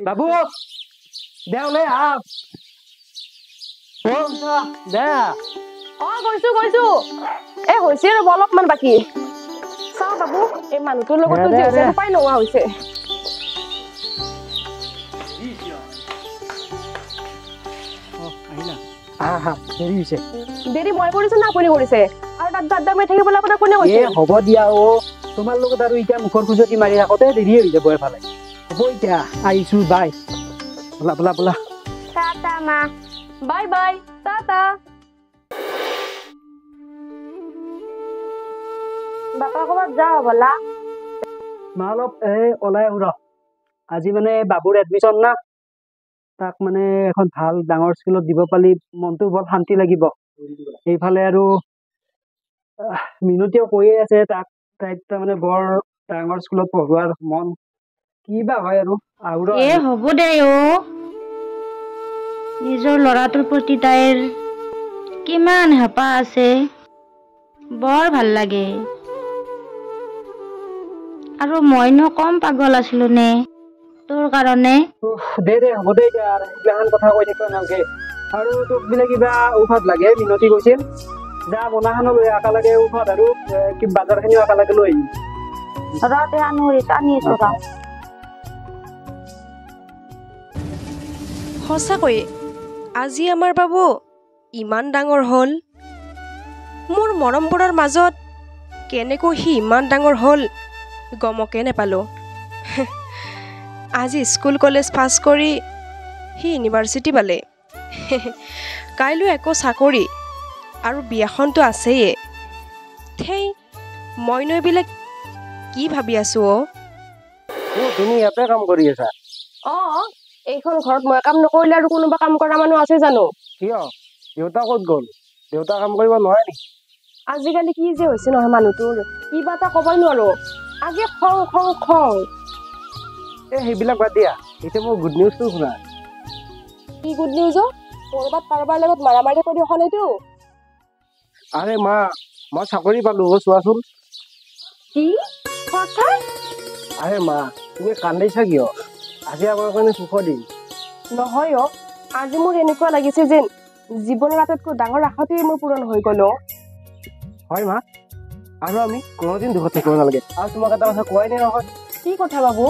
বাবু দেওলে up দে গৈছো এ হৈছে ৰ'ব অলপমান বাকী চাওঁ বাবু এই মানুহটোৰ লগতো যে উপায় নোহোৱা হৈছে দেৰি মই কৰিছো না আপুনি কৰিছে আৰু তাত দাদা মই থাকিবলৈ আপোনাক কোনে কৈছে হ'ব দিয়া অ তোমাৰ লগত আৰু এতিয়া মুখৰ খুজতি মাৰি থাকোতে দেৰি হৈ যাব এফালে হ'ব এতিয়া আহিছো বাই বলা বলা বলা টাটা মা বাই বাই টাটা বাপা ক'ৰবাত যাওঁ বলা মা অলপ ওলাই আহো ৰ আজি মানে বাবুৰ এডমিশ্যন না তাক মানে এখন ভাল ডাঙৰ স্কুলত দিব পালি মনটো বৰ শান্তি লাগিব এইফালে আৰু মিনতিও কৈয়ে আছে তাক তাইক তাৰমানে বৰ ডাঙৰ স্কুলত পঢ়োৱাৰ মন কি বা হয় আৰু হ'ব দে নিজৰ ল'ৰাটোৰ প্ৰতি তাইৰ কিমান হেঁপাহ আছে বৰ ভাল লাগে আৰু মইনো কম পাগল আছিলো নে তোৰ কাৰণে দে হ'ব দে এতিয়া এইগিলাখান কথা কৈ থাকিব নালাগে আৰু তোক বোলে কিবা ঔষধ লাগে মিনতি কৈছিল যা বনাখানো লৈ একেলগে ঔষধ আৰু বাজাৰখিনিও একেলগে লৈ সঁচাকৈয়ে আজি আমাৰ বাবু ইমান ডাঙৰ হ'ল মোৰ মৰমবোৰৰ মাজত কেনেকৈ সি ইমান ডাঙৰ হ'ল গমকে নেপালোঁ আজি স্কুল কলেজ পাছ কৰি সি ইউনিভাৰ্চিটি পালে কাইলৈ একো চাকৰি আৰু বিয়াখনতো আছেয়ে থেই মইনো এইবিলাক কি ভাবি আছোঁ তুমি ইয়াতে কাম কৰি আছা এইখন ঘৰত মই কাম নকৰিলে আৰু কোনোবা কাম কৰা মানুহ আছে জানো কিয় দেউতা ক'ত গ'ল দেউতা কাম কৰিব নোৱাৰে নেকি আজিকালি কি যে হৈছে নহয় মানুহটোৰ কিবা এটা ক'বই নোৱাৰো আজি খং খং খং সেইবিলাক বাদ দিয়া এতিয়া মোৰ গুড নিউজটো শুনা কি গুড নিউজ ক'ৰবাত কাৰোবাৰ লগত মাৰামাৰি কৰি অহা নাইতো আৰে মা মই চাকৰি পালো চোৱাচোন কি সঁচাই আৰে মা তুমি কান্দিছা কিয় আজি আমাৰ কাৰণে সুখৰ দিন নহয় আজি মোৰ এনেকুৱা লাগিছে যেন জীৱনৰ আটাইতকৈ ডাঙৰ আশাটোৱে মোৰ পূৰণ হৈ গ'ল হয় মা আৰু আমি কোনোদিন দুখত থাকিব নালাগে আৰু তোমাক এটা কথা কোৱাই নাই নহয় কি কথা বাবু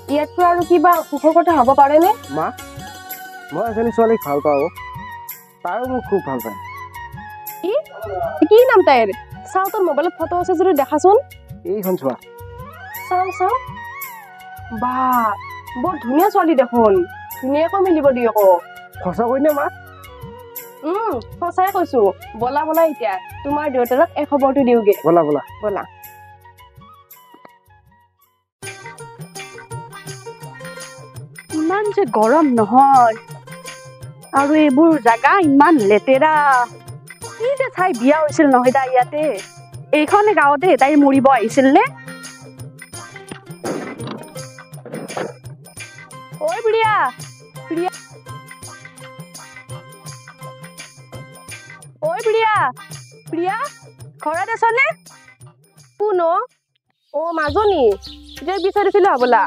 ইয়াতকৈ আৰু কিবা সুখৰ কথা হ'ব পাৰেনে মা মই এজনী ছোৱালীক ভাল পাওঁ তাইও মোক খুব ভাল পায় কি নাম তাইৰ চাওঁ তোৰ মোবাইলত ফটো আছে যদি দেখাচোন এইখন চোৱা চাওঁ বা বৰ ধুনীয়া ছোৱালী দেখোন ধুনীয়াকৈ মিলিব দি আকৌ সঁচাকৈ নে মা সঁচাই কৈছো বলা বলা এতিয়া তোমাৰ দেউতাক এই খবৰটো দিওঁগে বলা বলা বলা ইমান যে গৰম নহয় আৰু এইবোৰ জাগা ইমান লেতেৰা কি যে চাই বিয়া হৈছিল নহয় তাই ইয়াতে এইখনে গাঁৱতে তাই মৰিব আহিছিল নে ঐ প্ৰিয়া প্ৰিয়া ঐ প্ৰিয়া প্ৰিয়া ঘৰত আছনে কোন মাজনী এতিয়া বিচাৰিছিলো হবলা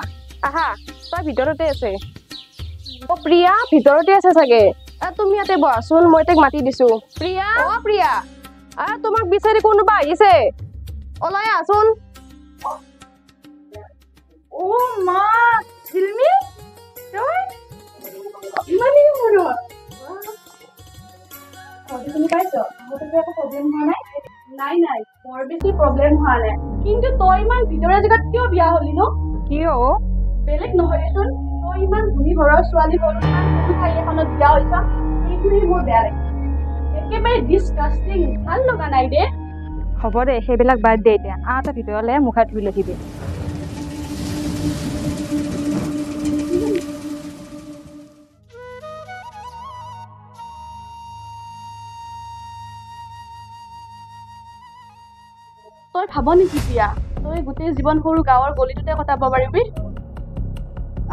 আহা তই ভিতৰতে আছে প্ৰিয়া ভিতৰতে আছে চাগে তুমি ইয়াতে বহাচোন মই তাইক মাতি দিছো প্ৰিয়া প্ৰিয়া তোমাক বিচাৰি কোনোবা আহিছে ওলাই আহচোন মা জিলমি তই ইমানেই মনত নাই বৰ বেছি প্ৰব্লেম হোৱা নাই কিন্তু তই ইমান ভিতৰৰ জেগাত কিয় বিয়া হলি ন কিয় বেলেগ নহয় দেচোন তই ইমান ধনী ঘৰৰ ছোৱালী সৰু ঠাই এখনত বিয়া হৈছ এইটোৱে মোৰ বেয়া লাগে একেবাৰে ডিছকাষ্টিং ভাল লগা নাই দে হ'ব দে সেইবিলাক বাদ দে এতিয়া তই ভিতৰলৈ মুখ হাত ধুই লখিবি তই ভাব নেকি প্ৰিয়া তই গোটেই জীৱন সৰু গাঁৱৰ গলিটোতে কটাব পাৰিবি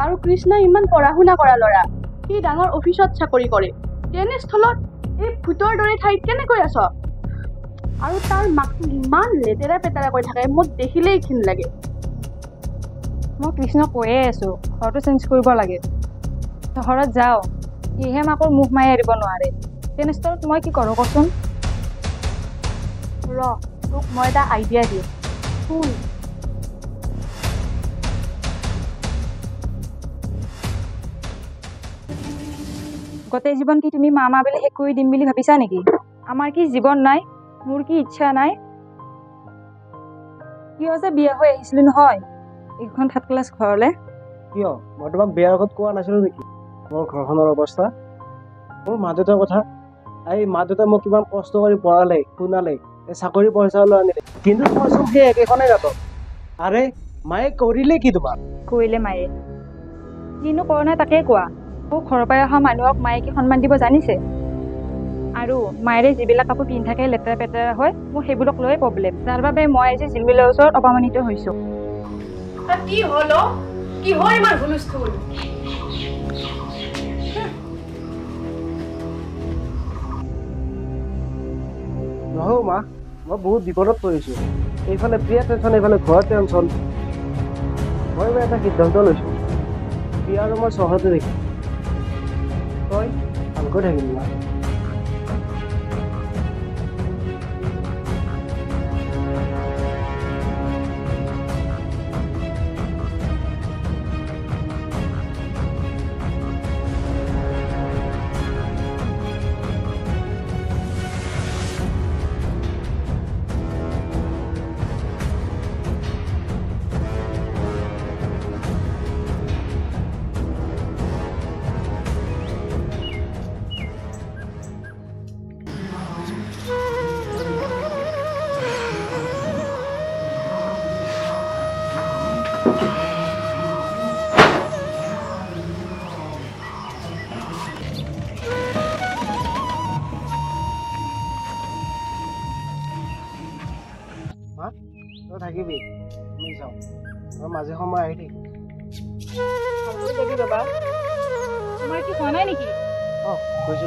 আৰু কৃষ্ণ ইমান পঢ়া শুনা কৰা ল'ৰা সি ডাঙৰ অফিচত চাকৰি কৰে তেনেস্থলত এই ভূতৰ দৰে ঠাইত কেনেকৈ আছ আৰু তাৰ মাকটো ইমান লেতেৰা পেতেৰা কৰি থাকে মোক দেখিলেই ঘিণ লাগে মই কৃষ্ণক কৈয়ে আছো ঘৰটো চেঞ্জ কৰিব লাগে চহৰত যাওঁ সিহে মাকৰ মুখ মাৰি এৰিব নোৱাৰে তেনেস্থলত মই কি কৰোঁ কচোন ৰ তোক মই এটা আইডিয়া দিম শুন গোটেই জীৱন কি তুমি মা বুলি শেষ কৰি দিম বুলি ভাবিছা নেকি আমাৰ কি জীৱন নাই মোৰ কি ইচ্ছা নাই কিয় যে বিয়া হৈ আহিছিলো নহয় এইখন থাৰ্ড ক্লাছ ঘৰলৈ কিয় মই তোমাক বিয়াৰ আগত কোৱা নাছিলো নেকি মোৰ ঘৰখনৰ অৱস্থা মোৰ মা দেউতাৰ কথা এই মা দেউতাই মোক কিমান কষ্ট কৰি পঢ়ালে শুনালে এই চাকৰি পইচা লৈ আনিলে কিন্তু মই চোন সেই একেখনেই নাটক আৰে মায়ে কৰিলে কি তোমাক কৰিলে মায়ে কিনো কৰা নাই তাকে কোৱা মোক ঘৰৰ পৰা অহা মানুহক মায়ে কি সন্মান দিব জানিছে আৰু মায়েৰে যিবিলাক কাপোৰ পিন্ধি থাকে লেতেৰা পেতেৰা হয় মোৰ সেইবোৰক লৈয়ে প্ৰব্লেম যাৰ বাবে মই আজি জিলমিলৰ ওচৰত অপমানিত হৈছোঁ কি হ'ল কি হয় ইমান হুলস্থুল নহও মা মই বহুত বিপদত পৰিছো এইফালে বিয়া টেনচন এইফালে ঘৰৰ টেনচন মই এটা সিদ্ধান্ত লৈছো বিয়া আৰু মই চহৰতে দেখিম তই ভালকৈ থাকিবি মা তই থাকিবি আমি যাওঁ আৰু মাজে সময় আহি থাকিম বাবা তোমাৰ কি হোৱা নাই নেকি গৈছো